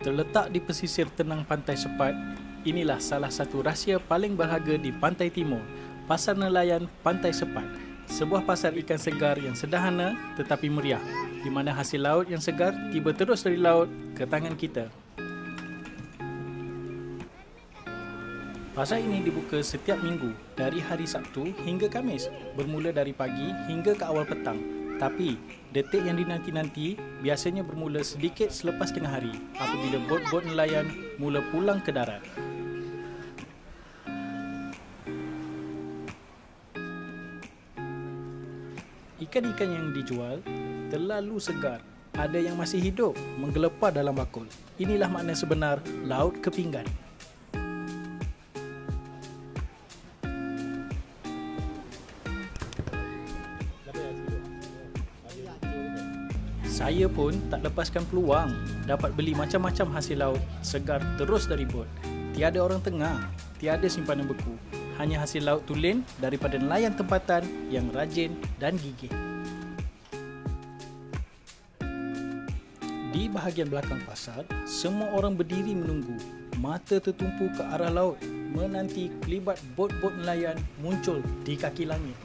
Terletak di pesisir tenang Pantai Sepat, inilah salah satu rahsia paling berharga di Pantai Timur, Pasar Nelayan Pantai Sepat. Sebuah pasar ikan segar yang sederhana tetapi meriah, di mana hasil laut yang segar tiba terus dari laut ke tangan kita. Pasar ini dibuka setiap minggu dari hari Sabtu hingga Khamis, bermula dari pagi hingga ke awal petang. Tapi, detik yang dinanti-nanti biasanya bermula sedikit selepas tengah hari apabila bot-bot nelayan mula pulang ke darat. Ikan-ikan yang dijual terlalu segar. Ada yang masih hidup menggelepar dalam bakul. Inilah makna sebenar laut ke pinggan. Saya pun tak lepaskan peluang dapat beli macam-macam hasil laut segar terus dari bot. Tiada orang tengah, tiada simpanan beku. Hanya hasil laut tulen daripada nelayan tempatan yang rajin dan gigih. Di bahagian belakang pasar, semua orang berdiri menunggu. Mata tertumpu ke arah laut, menanti kelibat bot-bot nelayan muncul di kaki langit.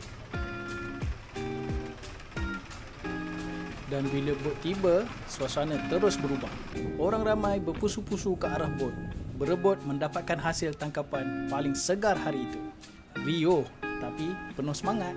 Dan bila bot tiba, suasana terus berubah. Orang ramai berpusu-pusu ke arah bot, berebut mendapatkan hasil tangkapan paling segar hari itu. Riuh tapi penuh semangat.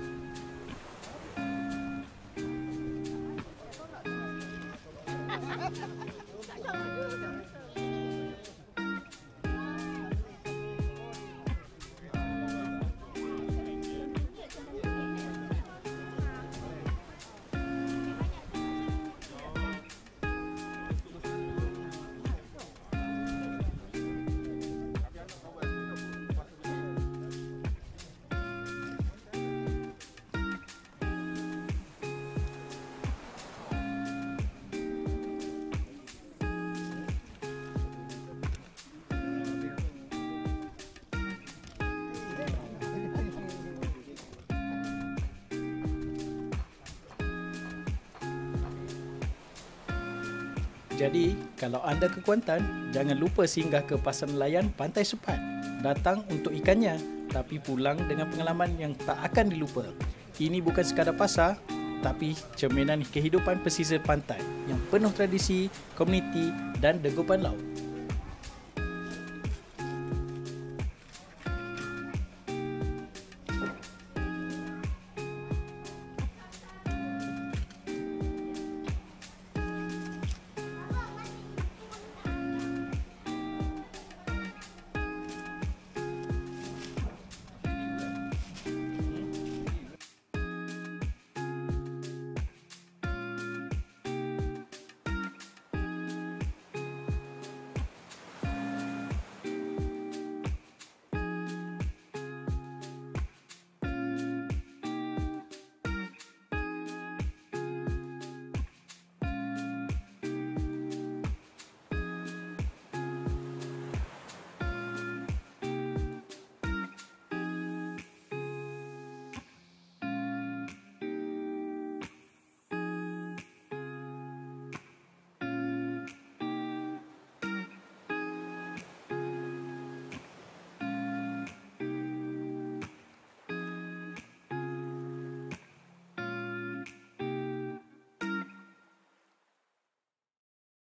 Jadi, kalau anda ke Kuantan, jangan lupa singgah ke Pasar Nelayan Pantai Sepat. Datang untuk ikannya, tapi pulang dengan pengalaman yang tak akan dilupa. Ini bukan sekadar pasar, tapi cerminan kehidupan pesisir pantai yang penuh tradisi, komuniti dan degupan laut.